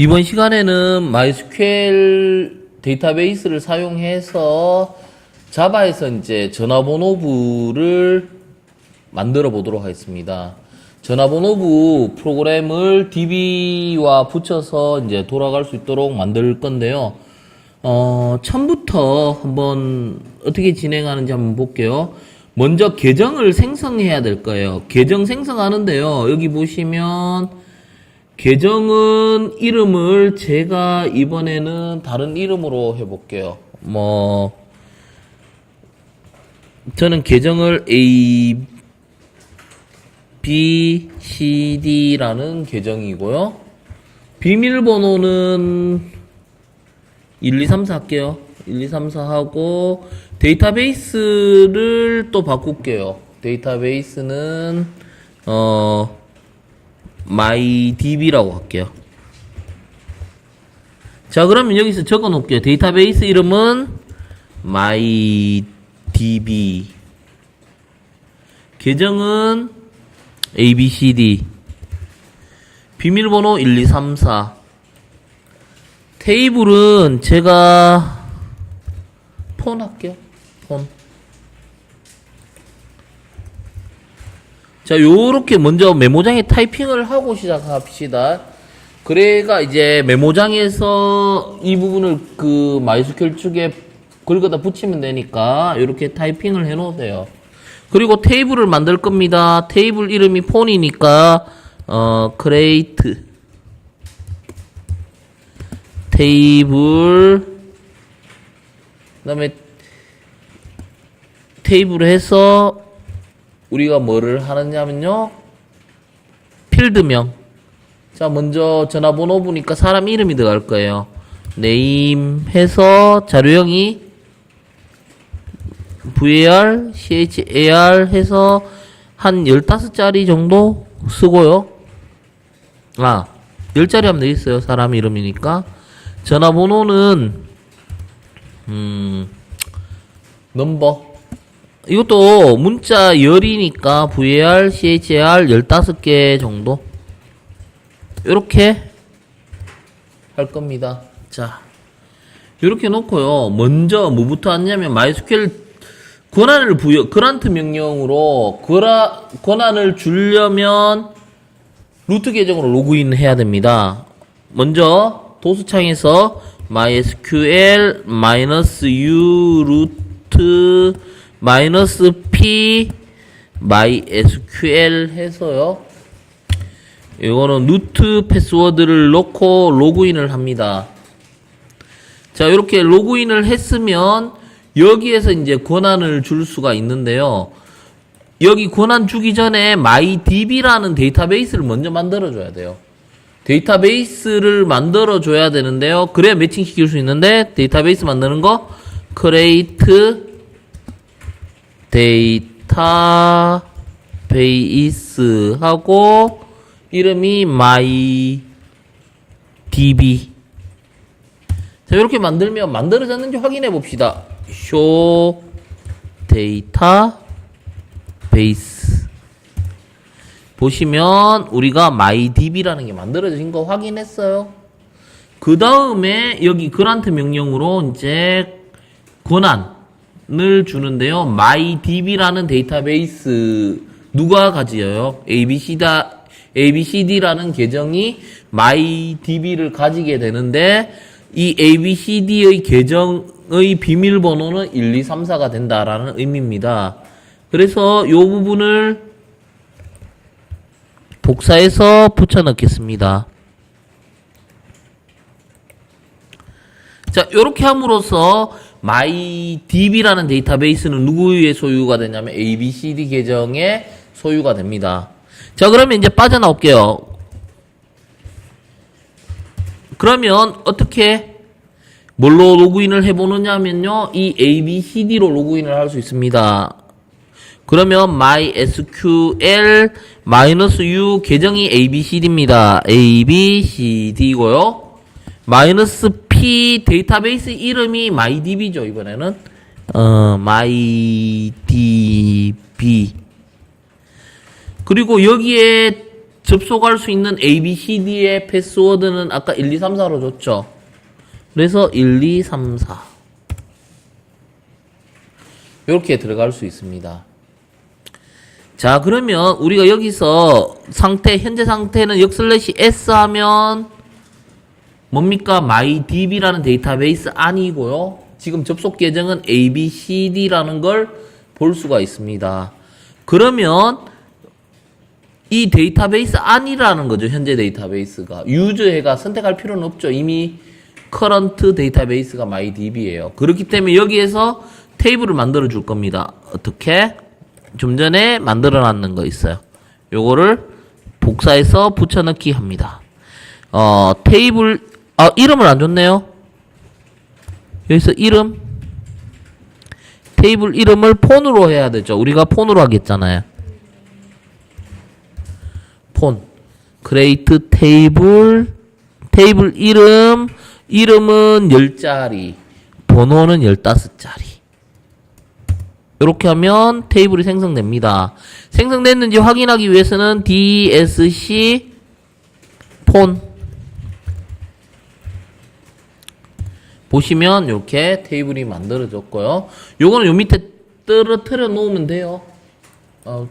이번 시간에는 MySQL 데이터베이스를 사용해서 자바에서 이제 전화번호부를 만들어 보도록 하겠습니다. 전화번호부 프로그램을 DB와 붙여서 이제 돌아갈 수 있도록 만들 건데요. 처음부터 한번 어떻게 진행하는지 한번 볼게요. 먼저 계정을 생성해야 될 거예요. 계정 생성하는데요. 여기 보시면 계정은 이름을 제가 이번에는 다른 이름으로 해볼게요. 저는 계정을 A, B, C, D라는 계정이고요. 비밀번호는 1, 2, 3, 4 할게요. 1, 2, 3, 4 하고 데이터베이스를 또 바꿀게요. 데이터베이스는 MyDB라고 할게요. 자, 그러면 여기서 적어 놓을게요. 데이터베이스 이름은 MyDB. 계정은 ABCD. 비밀번호 1, 2, 3, 4. 테이블은 제가 폰 할게요. 폰. 자, 요렇게 먼저 메모장에 타이핑을 하고 시작합시다. 그래가 이제 메모장에서 이 부분을 그 MySQL 측에 긁어다 붙이면 되니까 요렇게 타이핑을 해 놓으세요. 그리고 테이블을 만들 겁니다. 테이블 이름이 폰이니까 create 테이블, 그다음에 테이블을 해서 우리가 뭐를 하느냐면요, 필드명. 자, 먼저 전화번호부니까 사람 이름이 들어갈 거예요. name 해서 자료형이 var, char 해서 한 15자리 정도 쓰고요. 10자리 하면 되겠어요. 사람 이름이니까. 전화번호는 넘버. 이것도 문자 열이니까 var, char 15개 정도 이렇게 할 겁니다. 자, 이렇게 놓고요. 먼저 뭐부터 하냐면 MySQL 권한을 그란트 명령으로 권한을 주려면 루트 계정으로 로그인 해야 됩니다. 먼저 도스창에서 MySQL -u 루트 -p MySQL 해서요. 이거는 루트 패스워드를 넣고 로그인을 합니다. 자, 이렇게 로그인을 했으면 여기에서 이제 권한을 줄 수가 있는데요. 여기 권한 주기 전에 MyDB라는 데이터베이스를 먼저 만들어줘야 돼요. 데이터베이스를 만들어줘야 되는데요. 그래야 매칭시킬 수 있는데, 데이터베이스 만드는 거 create 데이터베이스 하고 이름이 MyDB. 자, 이렇게 만들면 만들어졌는지 확인해 봅시다. show 데이터베이스 보시면 우리가 MyDB라는 게 만들어진 거 확인했어요. 그 다음에 여기 그란트 명령으로 이제 권한을 주는데요. MyDB라는 데이터베이스 누가 가지어요? ABCD라는 계정이 MyDB를 가지게 되는데, 이 ABCD의 계정의 비밀번호는 1, 2, 3, 4가 된다라는 의미입니다. 그래서 이 부분을 복사해서 붙여 넣겠습니다. 자, 요렇게 함으로써 MyDB라는 데이터베이스는 누구의 소유가 되냐면 ABCD 계정의 소유가 됩니다. 자, 그러면 이제 빠져나올게요. 그러면 어떻게 뭘로 로그인을 해보느냐면요, 이 ABCD로 로그인을 할 수 있습니다. 그러면 MySQL -u 계정이 ABCD입니다. ABCD고요. -p 데이터베이스 이름이 MyDB죠. 이번에는 MyDB. 그리고 여기에 접속할 수 있는 ABCD의 패스워드는 아까 1, 2, 3, 4로 줬죠. 그래서 1, 2, 3, 4 이렇게 들어갈 수 있습니다. 자, 그러면 우리가 여기서 현재 상태는 역슬래시 S 하면 뭡니까? MyDB라는 데이터베이스 아니고요. 지금 접속 계정은 ABCD라는 걸 볼 수가 있습니다. 그러면 이 데이터베이스 아니라는 거죠. 현재 데이터베이스가. 유저가 선택할 필요는 없죠. 이미 커런트 데이터베이스가 MyDB예요. 그렇기 때문에 여기에서 테이블을 만들어 줄 겁니다. 어떻게? 좀 전에 만들어 놨는 거 있어요. 요거를 복사해서 붙여넣기 합니다. 테이블, 이름을 안 줬네요. 여기서 이름. 테이블 이름을 폰으로 해야 되죠. 우리가 폰으로 하겠잖아요. 폰. create 테이블 이름은 10자리, 번호는 15자리. 이렇게 하면 테이블이 생성됩니다. 생성됐는지 확인하기 위해서는 dsc 폰 보시면 이렇게 테이블이 만들어졌고요. 요거는 요 밑에 떨어뜨려 놓으면 돼요.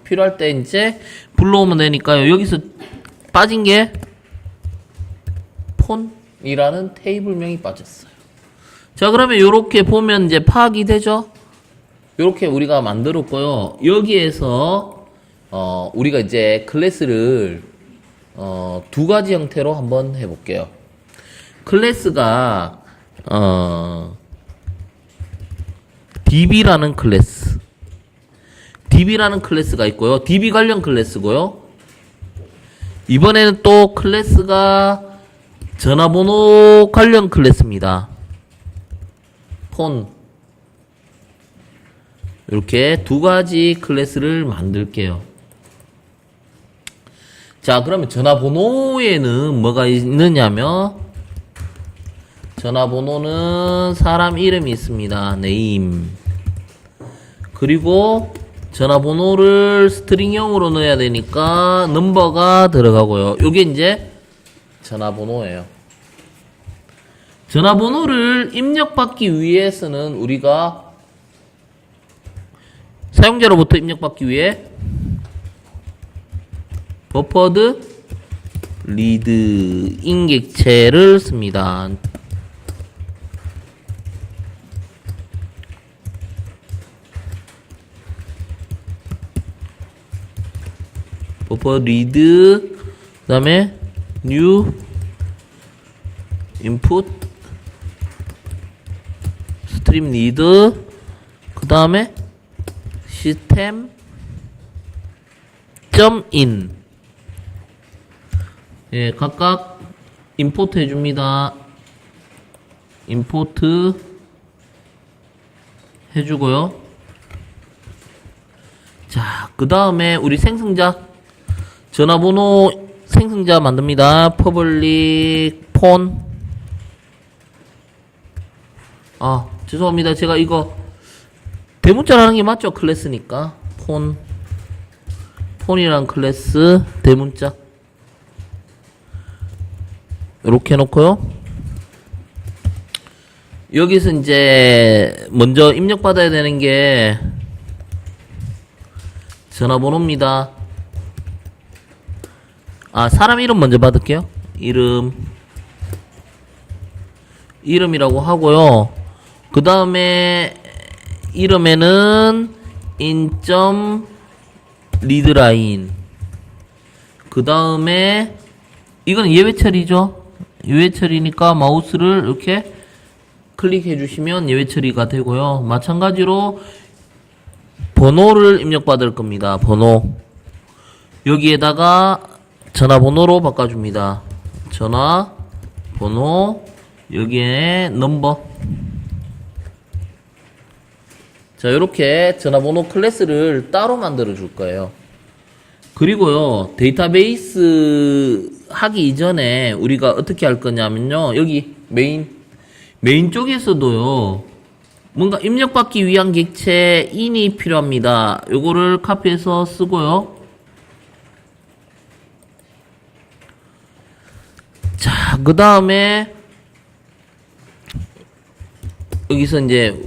필요할 때 이제 불러오면 되니까요. 여기서 빠진 게 폰이라는 테이블명이 빠졌어요. 자, 그러면 요렇게 보면 이제 파악이 되죠? 요렇게 우리가 만들었고요. 여기에서 우리가 이제 클래스를 두 가지 형태로 한번 해볼게요. 클래스가 DB라는 클래스가 있고요. DB 관련 클래스고요. 이번에는 또 클래스가 전화번호 관련 클래스입니다. 폰. 이렇게 두 가지 클래스를 만들게요. 자, 그러면 전화번호에는 뭐가 있느냐면, 전화번호는 사람 이름이 있습니다. name. 그리고 전화번호를 스트링형으로 넣어야 되니까 넘버가 들어가고요. 요게 이제 전화번호예요. 전화번호를 입력받기 위해서는 우리가 사용자로부터 입력받기 위해 버퍼드 리드 인객체를 씁니다. 버퍼 리드 그 다음에 new input stream read 그 다음에 system .in 예, 각각 임포트 해줍니다. 임포트 해주고요. 자, 그 다음에 우리 생성자 전화번호 생성자 만듭니다. 퍼블릭 폰. 죄송합니다. 제가 이거 대문자라는 게 맞죠? 클래스니까 폰이란 클래스 대문자 이렇게 해놓고요. 여기서 이제 먼저 입력받아야 되는 게 전화번호입니다. 사람 이름 먼저 받을게요. 이름이라고 하고요. 그 다음에 이름에는 in.readline 그 다음에 이건 예외 처리죠. 예외 처리니까 마우스를 이렇게 클릭해 주시면 예외 처리가 되고요. 마찬가지로 번호를 입력받을 겁니다. 번호 여기에다가 전화번호로 바꿔줍니다. 전화번호 여기에 넘버. 자, 이렇게 전화번호 클래스를 따로 만들어 줄 거예요. 그리고요, 데이터베이스 하기 이전에 우리가 어떻게 할 거냐면요, 여기 메인 쪽에서도요, 뭔가 입력받기 위한 객체 in이 필요합니다. 요거를 카피해서 쓰고요. 그 다음에 여기서 이제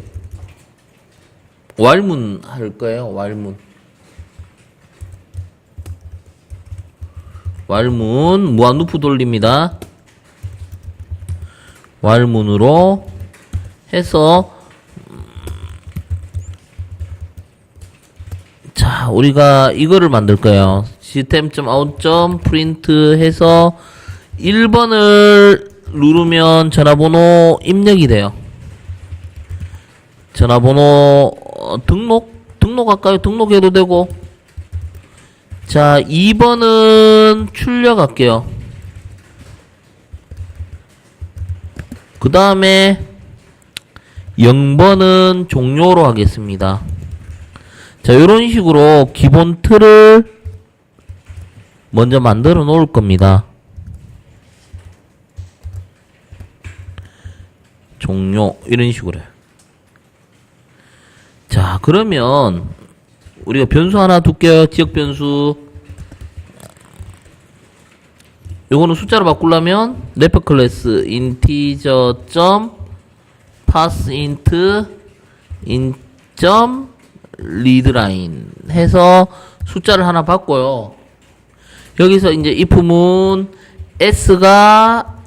왈문 할 거예요. 왈문 무한 루프 돌립니다. 왈문으로 해서 자, 우리가 이거를 만들 거예요. system.out.print 해서 1번을 누르면 전화번호 입력이 돼요. 전화번호 등록할까요? 등록해도 되고. 자, 2번은 출력할게요. 그 다음에 0번은 종료로 하겠습니다. 자, 요런 식으로 기본 틀을 먼저 만들어 놓을 겁니다. 종료 이런 식으로요. 자, 그러면 우리가 변수 하나 둘게요. 지역 변수. 요거는 숫자로 바꾸려면 래퍼 클래스 integer parseInt in readline 해서 숫자를 하나 바꿔요. 여기서 이제 if문 s가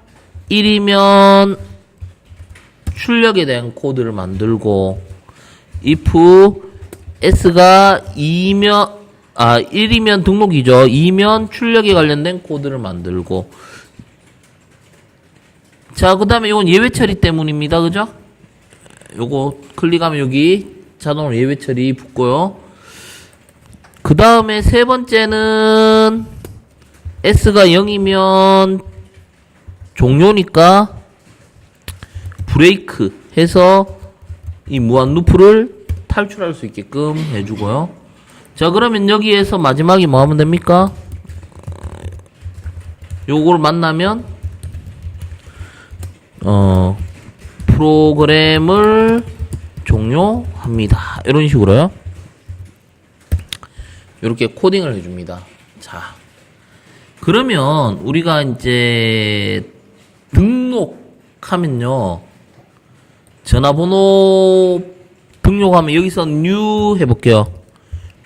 1이면 출력에 대한 코드를 만들고 if s가 1이면 등록이죠. 2면 출력에 관련된 코드를 만들고. 자, 그 다음에 이건 예외 처리 때문입니다. 그죠? 요거 클릭하면 여기 자동으로 예외 처리 붙고요. 그 다음에 세 번째는 s가 0이면 종료니까 브레이크 해서 이 무한 루프를 탈출할 수 있게끔 해주고요. 자, 그러면 여기에서 마지막에 뭐 하면 됩니까? 요걸 만나면 프로그램을 종료합니다. 이런 식으로요. 이렇게 코딩을 해줍니다. 자, 그러면 우리가 이제 등록하면요, 전화번호 등록하면 여기서 new 해볼게요.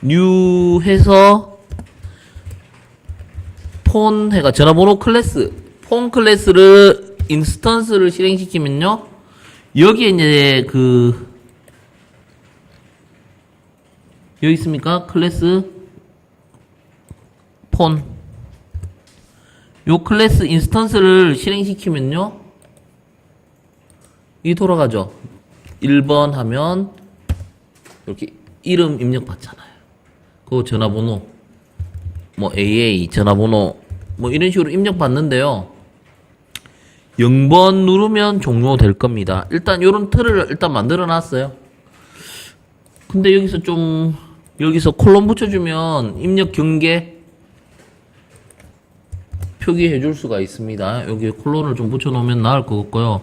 new 해서 폰 해가 전화번호 클래스, 폰 클래스를 인스턴스를 실행시키면요, 여기에 이제 여기 있습니까? 클래스 폰. 요 클래스 인스턴스를 실행시키면요, 이 돌아가죠. 1번 하면 이렇게 이름 입력 받잖아요. 그 전화번호 뭐 AA 전화번호 뭐 이런 식으로 입력 받는데요. 0번 누르면 종료될 겁니다. 일단 요런 틀을 일단 만들어 놨어요. 근데 여기서 콜론 붙여주면 입력 경계 표기해 줄 수가 있습니다. 여기에 콜론을 좀 붙여 놓으면 나을 것 같고요.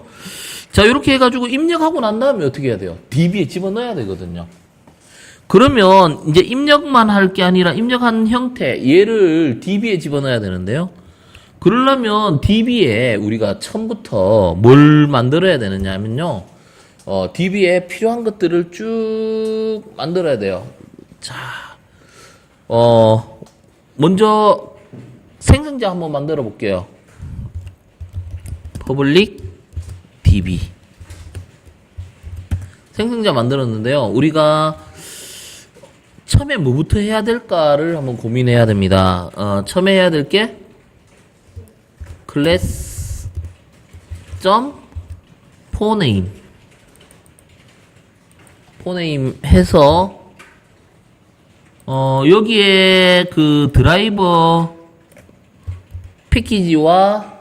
자, 이렇게 해가지고 입력하고 난 다음에 어떻게 해야 돼요? DB에 집어넣어야 되거든요. 그러면 이제 입력만 할 게 아니라 입력한 형태, 얘를 DB에 집어넣어야 되는데요. 그러려면 DB에 우리가 처음부터 뭘 만들어야 되느냐 하면요, DB에 필요한 것들을 쭉 만들어야 돼요. 자, 먼저 생성자 한번 만들어 볼게요. public DB 생성자 만들었는데요. 우리가 처음에 뭐부터 해야 될까를 한번 고민해야 됩니다. 처음에 해야 될 게 class .foname 해서 여기에 그 드라이버 패키지와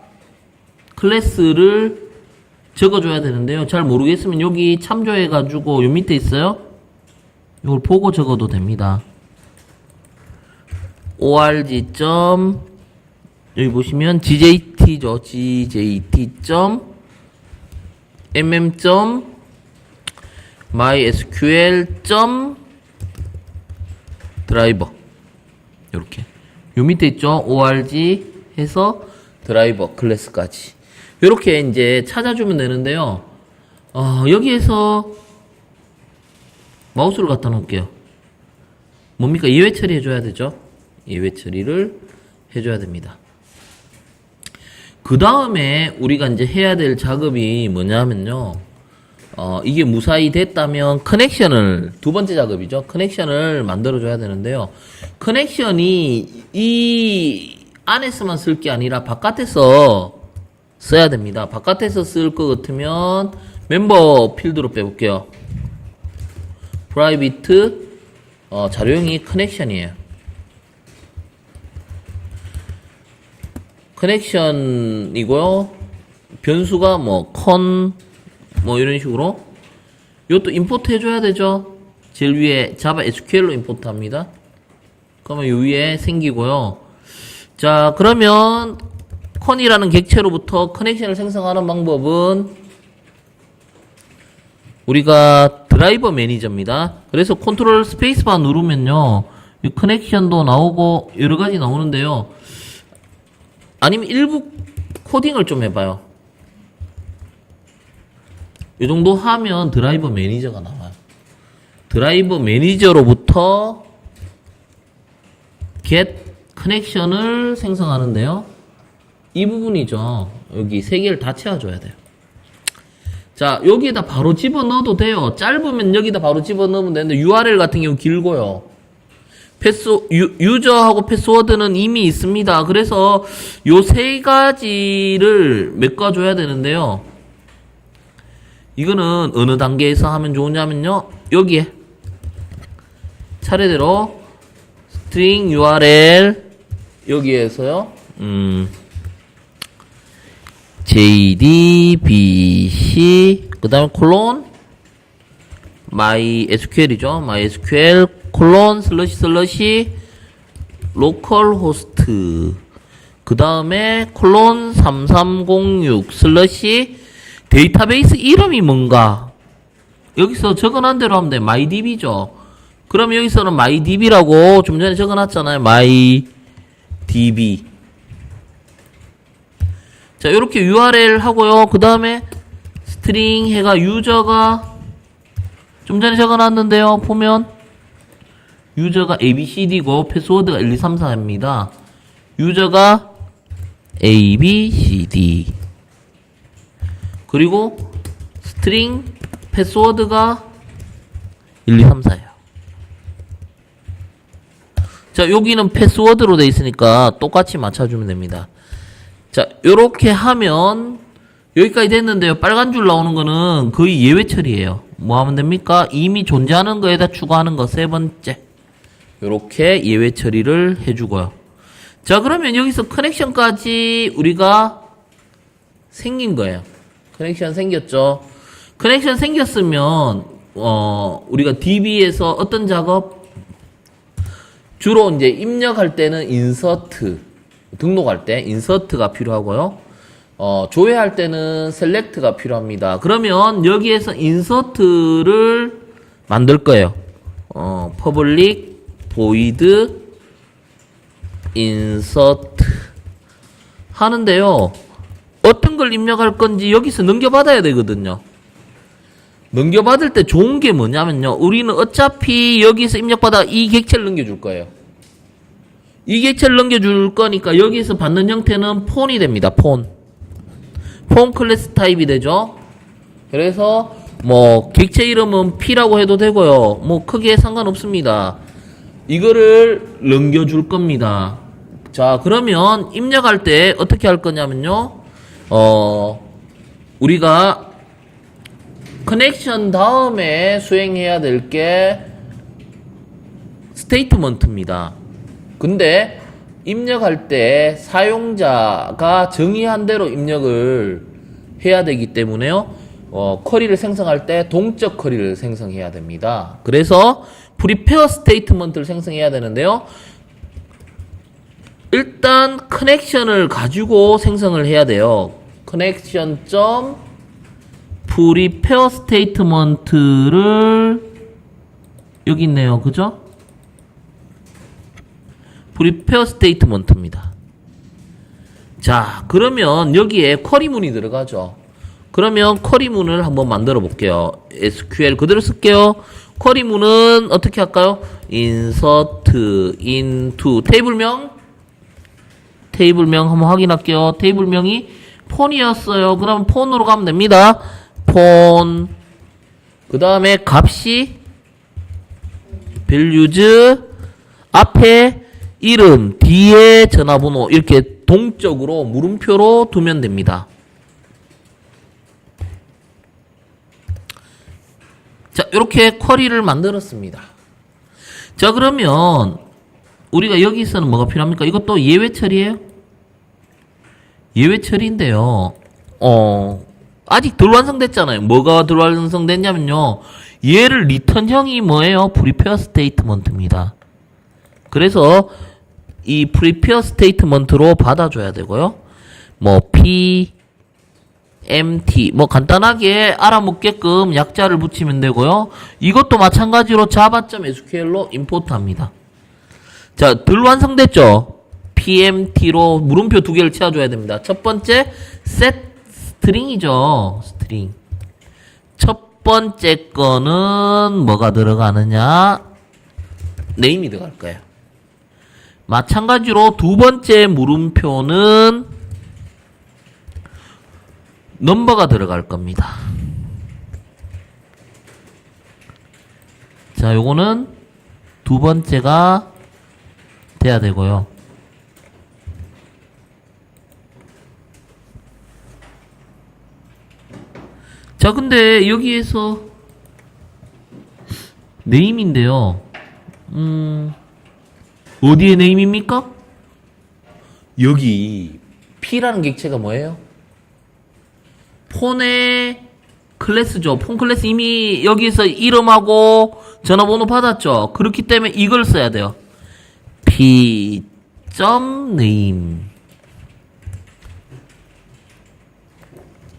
클래스를 적어줘야 되는데요. 잘 모르겠으면 여기 참조해가지고 요 밑에 있어요. 이걸 보고 적어도 됩니다. org. 여기 보시면 gjt죠. gzt.mm. mysql. 드라이버 이렇게 요 밑에 있죠. org 해서 드라이버 클래스까지. 요렇게 이제 찾아주면 되는데요. 여기에서 마우스를 갖다 놓을게요. 뭡니까? 예외 처리 해줘야 되죠. 예외 처리를 해줘야 됩니다. 그 다음에 우리가 이제 해야 될 작업이 뭐냐면요. 이게 무사히 됐다면 커넥션을, 두 번째 작업이죠. 커넥션을 만들어줘야 되는데요. 커넥션이 이 안에서만 쓸 게 아니라 바깥에서 써야 됩니다. 바깥에서 쓸 것 같으면 멤버 필드로 빼볼게요. 프라이빗 자료형이 커넥션이에요. 커넥션이고요. 변수가 이런 식으로. 이것도 임포트 해줘야 되죠. 제일 위에 자바 SQL로 임포트 합니다. 그러면 요 위에 생기고요. 자, 그러면 con이라는 객체로부터 커넥션을 생성하는 방법은 우리가 드라이버 매니저입니다. 그래서 컨트롤 스페이스바 누르면요, 이 커넥션도 나오고 여러 가지 나오는데요. 아니면 일부 코딩을 좀 해봐요. 이 정도 하면 드라이버 매니저가 나와요. 드라이버 매니저로부터 get 커넥션을 생성하는데요. 이 부분이죠. 여기 세 개를 다 채워줘야 돼요. 자, 여기에다 바로 집어넣어도 돼요. 짧으면 여기다 바로 집어넣으면 되는데 URL 같은 경우 길고요. 유저하고 패스워드는 이미 있습니다. 그래서 요 세 가지를 메꿔줘야 되는데요. 이거는 어느 단계에서 하면 좋으냐면요, 여기에 차례대로 string URL 여기에서요, JDBC 그 다음에 콜론 MySQL이죠. MySQL 콜론 / localhost 그 다음에 콜론 3306 / 데이터베이스 이름이 뭔가 여기서 적어놓은 대로 하면 돼. MyDB죠. 그럼 여기서는 MyDB라고 좀 전에 적어놨잖아요. MyDB. 자, 요렇게 URL 하고요. 그 다음에 스트링 해가 유저가 좀 전에 적어놨는데요. 보면 유저가 ABCD고 패스워드가 1234입니다. 유저가 ABCD 그리고 스트링 패스워드가 1234예요. 자, 여기는 패스워드로 돼 있으니까 똑같이 맞춰주면 됩니다. 자, 요렇게 하면 여기까지 됐는데요. 빨간 줄 나오는 거는 거의 예외 처리예요. 뭐 하면 됩니까? 이미 존재하는 거에다 추가하는 거 세 번째. 요렇게 예외 처리를 해주고요. 자, 그러면 여기서 커넥션까지 우리가 생긴 거예요. 커넥션 생겼죠. 커넥션 생겼으면 우리가 DB에서 어떤 작업? 주로 이제 입력할 때는 인서트, 등록할 때 인서트가 필요하고요. 조회할 때는 셀렉트가 필요합니다. 그러면 여기에서 인서트를 만들 거예요. public void insert 하는데요. 어떤 걸 입력할 건지 여기서 넘겨받아야 되거든요. 넘겨받을 때 좋은 게 뭐냐면요, 우리는 어차피 여기서 입력받아 이 객체를 넘겨줄 거예요. 이 객체를 넘겨줄 거니까 여기서 받는 형태는 폰이 됩니다. 폰 클래스 타입이 되죠. 그래서 뭐 객체 이름은 P라고 해도 되고요. 뭐 크게 상관없습니다. 이거를 넘겨줄 겁니다. 자, 그러면 입력할 때 어떻게 할 거냐면요, 우리가 커넥션 다음에 수행해야 될 게 스테이트먼트입니다. 근데 입력할 때 사용자가 정의한 대로 입력을 해야 되기 때문에요, 쿼리를 생성할 때 동적 쿼리를 생성해야 됩니다. 그래서 프리페어 스테이트먼트를 생성해야 되는데요, 일단 커넥션을 가지고 생성을 해야 돼요. 커넥션 점 프리페어 스테이트먼트를 여기 있네요. 그죠? 프리페어 스테이트먼트입니다. 자, 그러면 여기에 쿼리문이 들어가죠. 그러면 쿼리문을 한번 만들어 볼게요. SQL 그대로 쓸게요. 쿼리문은 어떻게 할까요? insert into 테이블명 한번 확인할게요. 테이블명이 폰이었어요. 그럼 폰으로 가면 됩니다. 폰. 그 다음에 값이 values 앞에 이름, 뒤에 전화번호 이렇게 동적으로 물음표로 두면 됩니다. 자, 이렇게 쿼리를 만들었습니다. 자, 그러면 우리가 여기서는 뭐가 필요합니까? 이것도 예외 처리예요? 예외 처리인데요. 아직 덜 완성됐잖아요. 뭐가 덜 완성됐냐면요. 얘를 리턴형이 뭐예요? prepare statement입니다. 그래서 이 prepare statement로 받아줘야 되고요. 뭐 PMT 뭐 간단하게 알아먹게끔 약자를 붙이면 되고요. 이것도 마찬가지로 java.sql로 임포트합니다. 자, 덜 완성됐죠? PMT로 물음표 두 개를 채워줘야 됩니다. 첫 번째 set string이죠. string. 첫 번째 거는 뭐가 들어가느냐? name이 들어갈 거예요. 마찬가지로 두 번째 물음표는 넘버가 들어갈 겁니다. 자, 요거는 두 번째가 돼야 되고요. 자, 근데 여기에서 네임인데요. 어디에 네임입니까? 여기 P라는 객체가 뭐예요? 폰의 클래스죠. 폰 클래스 이미 여기서 이름하고 전화번호 받았죠. 그렇기 때문에 이걸 써야 돼요. P.name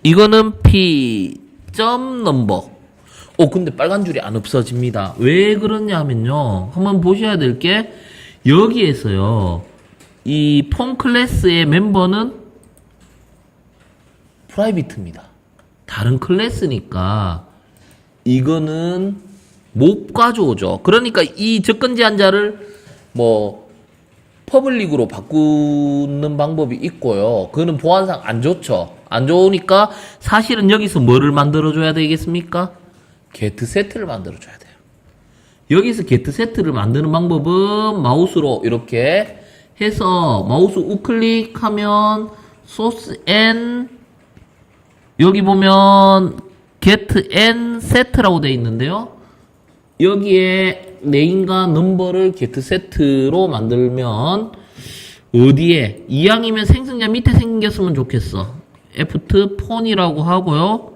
이거는 P.number 근데 빨간 줄이 안 없어집니다. 왜 그러냐 하면요. 한번 보셔야 될 게 여기에서요. 이 폰 클래스의 멤버는 프라이빗입니다. 다른 클래스니까 이거는 못 가져오죠. 그러니까 이 접근 제한자를 뭐 퍼블릭으로 바꾸는 방법이 있고요. 그거는 보안상 안 좋죠. 안 좋으니까 사실은 여기서 뭐를 만들어줘야 되겠습니까? getset를 만들어줘야 돼요. 여기서 getset를 만드는 방법은 마우스로 이렇게 해서 마우스 우클릭하면 source n 여기 보면 get n set라고 되어 있는데요. 여기에 name과 number를 getset로 만들면 어디에 이왕이면 생성자 밑에 생겼으면 좋겠어. F2 폰이라고 하고요.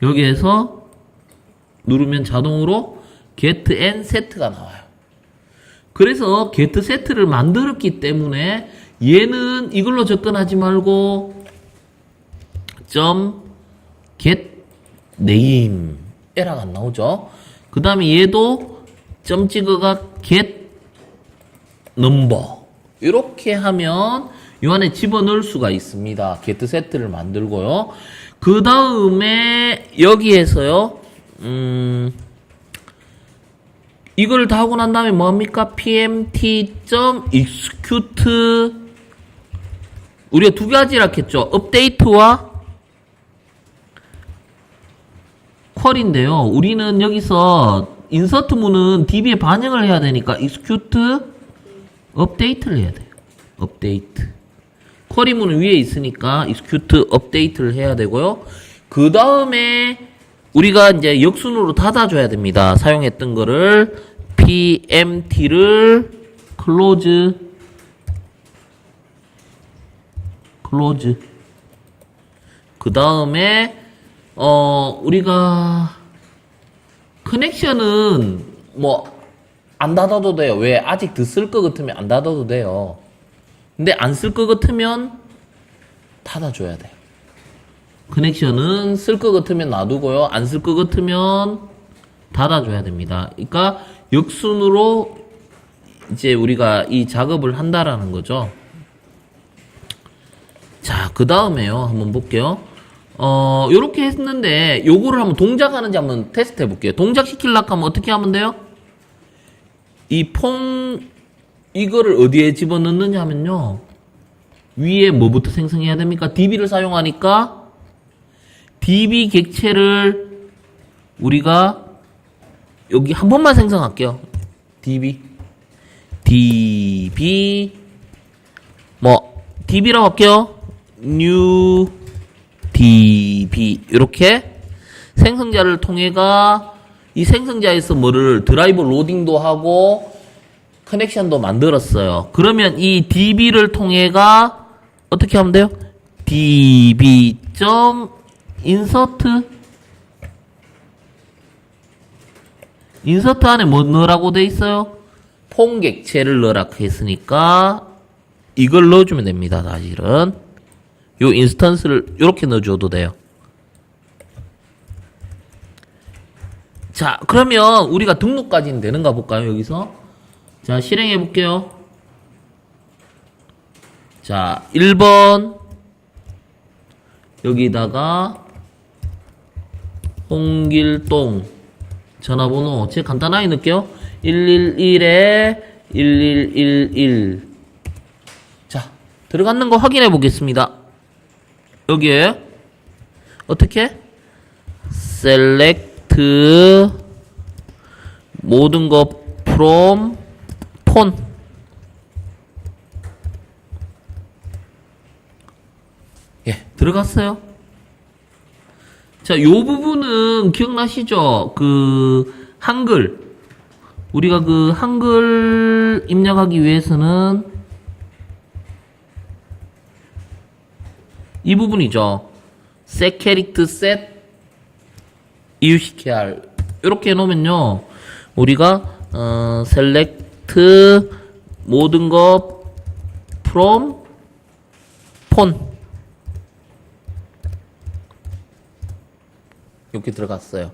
여기에서 누르면 자동으로 get n set가 나와요. 그래서 getset를 만들었기 때문에 얘는 이걸로 접근하지 말고 .get name 에러가 안 나오죠. 그 다음에 얘도 점 찍어가 get number 이렇게 하면 이 안에 집어넣을 수가 있습니다. getset를 만들고요. 그 다음에 여기에서요 이걸 다 하고 난 다음에 뭐합니까? pmt.execute 우리가 두 가지라 했죠. 업데이트와 쿼리인데요. 우리는 여기서 인서트문은 DB에 반영을 해야 되니까 execute 업데이트를 해야 돼요. 업데이트. 쿼리문은 위에 있으니까 execute 업데이트를 해야 되고요. 그 다음에 우리가 이제 역순으로 닫아줘야 됩니다. 사용했던 거를 pmt를 close 그 다음에 우리가 커넥션은 뭐 안 닫아도 돼요. 왜? 아직 더 쓸 것 같으면 안 닫아도 돼요. 근데 안 쓸 것 같으면 닫아줘야 돼요. 커넥션은 쓸 것 같으면 놔두고요. 안 쓸 것 같으면 닫아줘야 됩니다. 그러니까 역순으로 이제 우리가 이 작업을 한다라는 거죠. 그 다음에요. 한번 볼게요. 요렇게 했는데, 요거를 한번 동작하는지 한번 테스트 해볼게요. 동작 시키려고 하면 어떻게 하면 돼요? 이거를 어디에 집어넣느냐 하면요. 위에 뭐부터 생성해야 됩니까? DB를 사용하니까, DB 객체를 우리가 여기 한 번만 생성할게요. DB라고 할게요. new DB 이렇게 생성자를 통해가 이 생성자에서 뭐를 드라이브 로딩도 하고 커넥션도 만들었어요. 그러면 이 DB를 통해가 어떻게 하면 돼요? db.insert 인서트 안에 뭐 넣으라고 돼 있어요? 폼 객체를 넣으라고 했으니까 이걸 넣어주면 됩니다. 사실은 요 인스턴스를 이렇게 넣어줘도 돼요. 자, 그러면 우리가 등록까지는 되는가 볼까요? 여기서 자, 실행해 볼게요. 자, 1번 여기다가 홍길동 전화번호 제가 간단하게 넣을게요. 111에 1111. 자, 들어갔는 거 확인해 보겠습니다. 여기에 어떻게? select 모든 거 from phone. 예, 들어갔어요. 자, 요 부분은 기억나시죠? 한글. 우리가 한글 입력하기 위해서는 이 부분이죠. set 캐릭터 set 이유시켜야 할. 이렇게 해놓으면요. 우리가, select 모든 거 from phone. 이렇게 들어갔어요.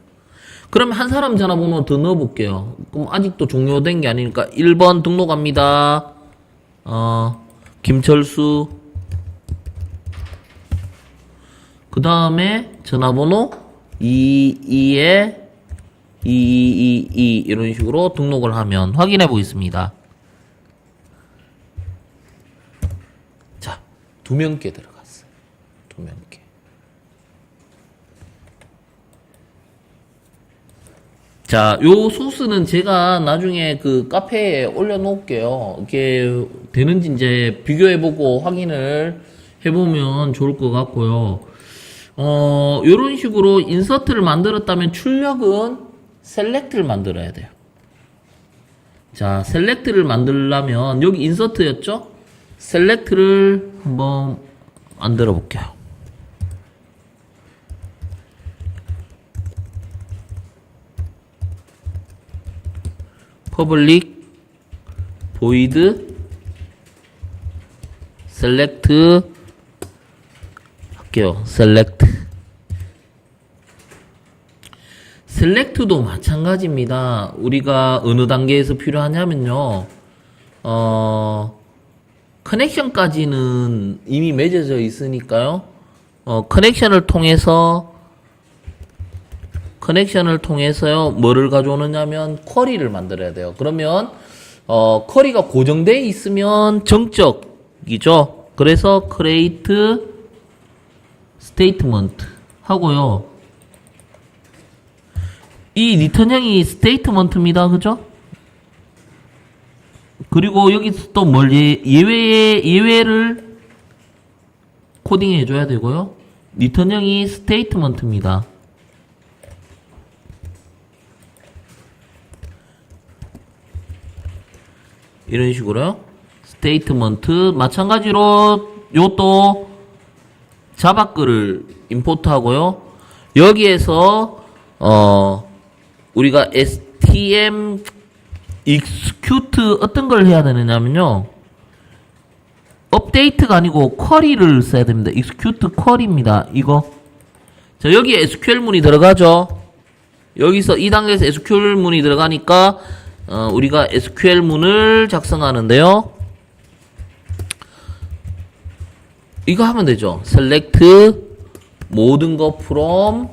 그러면 한 사람 전화번호 더 넣어볼게요. 그럼 아직도 종료된 게 아니니까 1번 등록합니다. 김철수. 그 다음에 전화번호 22에 2222 이런 식으로 등록을 하면 확인해 보겠습니다. 자, 2명께 들어갔어요. 2명께. 자, 요 소스는 제가 나중에 카페에 올려놓을게요. 이게 되는지 이제 비교해보고 확인을 해보면 좋을 것 같고요. 요런 식으로 인서트를 만들었다면 출력은 셀렉트를 만들어야 돼요. 자, 셀렉트를 만들려면 여기 인서트였죠? 셀렉트를 한번 만들어 볼게요. public void select 할게요. select도 마찬가지입니다. 우리가 어느 단계에서 필요하냐면요. 커넥션까지는 이미 맺어져 있으니까요. 커넥션을 통해서요. 뭐를 가져오느냐면 쿼리를 만들어야 돼요. 그러면 쿼리가 고정되어 있으면 정적이죠. 그래서 create statement 하고요. 이 리턴형이 statement입니다. 그죠? 그리고 여기서 또 예외를 코딩 해줘야 되고요. 리턴형이 statement입니다. 이런 식으로요. statement 마찬가지로 요또 자바글을 임포트 하고요. 여기에서 우리가 stm execute 어떤 걸 해야 되느냐면요. 업데이트가 아니고 쿼리를 써야 됩니다. execute 쿼리입니다. 이거. 자, 여기에 SQL 문이 들어가죠. 여기서 이 단계에서 SQL 문이 들어가니까 우리가 SQL 문을 작성하는데요. 이거 하면 되죠. select 모든 거 from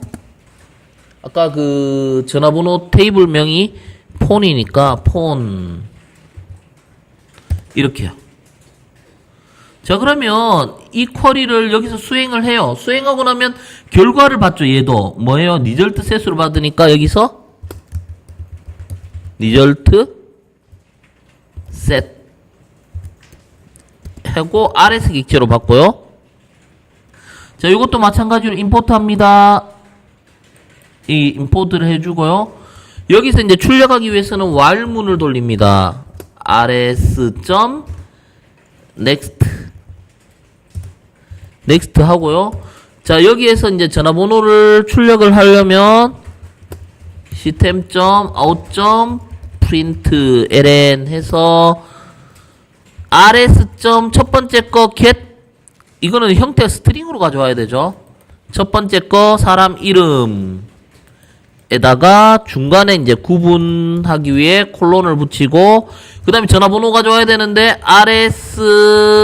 아까 그 전화번호 테이블명이 폰이니까 폰 이렇게요. 자, 그러면 이 쿼리를 여기서 수행을 해요. 수행하고 나면 결과를 받죠. 얘도 뭐예요? 리절트 셋으로 받으니까 여기서 리절트 셋 하고 RS 객체로 받고요. 자, 이것도 마찬가지로 임포트 합니다. 이 임포트를 해주고요. 여기서 이제 출력하기 위해서는 while문을 돌립니다. rs.next next 하고요. 자, 여기에서 이제 전화번호를 출력을 하려면 system.out.println 해서 rs. 첫 번째 거 get 이거는 형태가 스트링으로 가져와야 되죠. 첫 번째 거 사람 이름에다가 중간에 이제 구분하기 위해 콜론을 붙이고 그 다음에 전화번호 가져와야 되는데 rs.get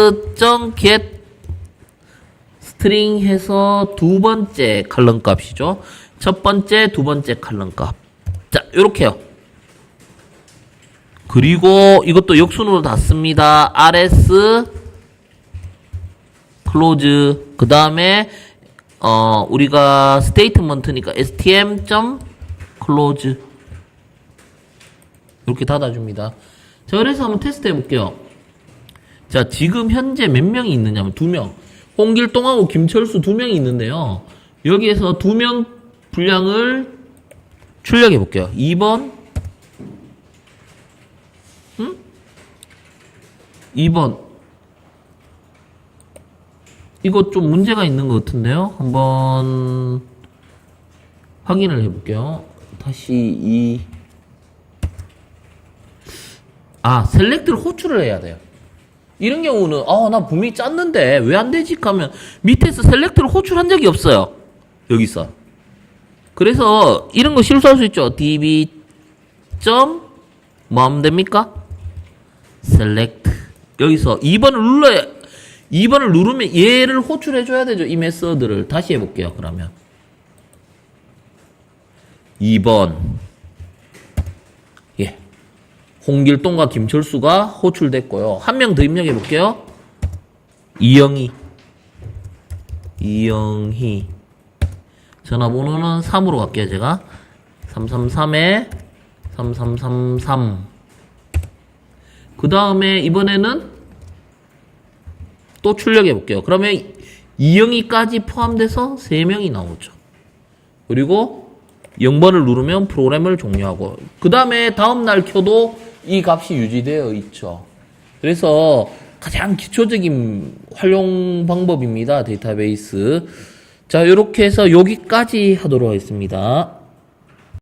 스트링 해서 두 번째 칼럼 값이죠. 첫 번째, 두 번째 칼럼 값. 자, 요렇게요. 그리고 이것도 역순으로 닫습니다. rs close 그 다음에 우리가 스테이트먼트니까 stm.close 이렇게 닫아줍니다. 자, 그래서 한번 테스트 해볼게요. 자, 지금 현재 몇 명이 있느냐면 2명. 홍길동하고 김철수 2명이 있는데요. 여기에서 2명 분량을 출력해 볼게요. 2번 2번 이거 좀 문제가 있는 것 같은데요. 한번 확인을 해볼게요. 다시 셀렉트를 호출을 해야 돼요. 이런 경우는 나 분명히 짰는데 왜 안 되지? 하면 밑에서 셀렉트를 호출한 적이 없어요. 여기서. 그래서 이런 거 실수할 수 있죠. db. 뭐 하면 됩니까? select. 여기서 2번을 누르면 얘를 호출해줘야 되죠. 이 메서드를. 다시 해볼게요. 그러면 2번 예, 홍길동과 김철수가 호출됐고요. 한 명 더 입력해볼게요. 이영희 전화번호는 3으로 갈게요. 제가 333에 3333 그 다음에 이번에는 또 출력해볼게요. 그러면 이영희까지 포함돼서 3명이 나오죠. 그리고 0번을 누르면 프로그램을 종료하고 그 다음에 다음날 켜도 이 값이 유지되어 있죠. 그래서 가장 기초적인 활용 방법입니다. 데이터베이스. 자, 이렇게 해서 여기까지 하도록 하겠습니다.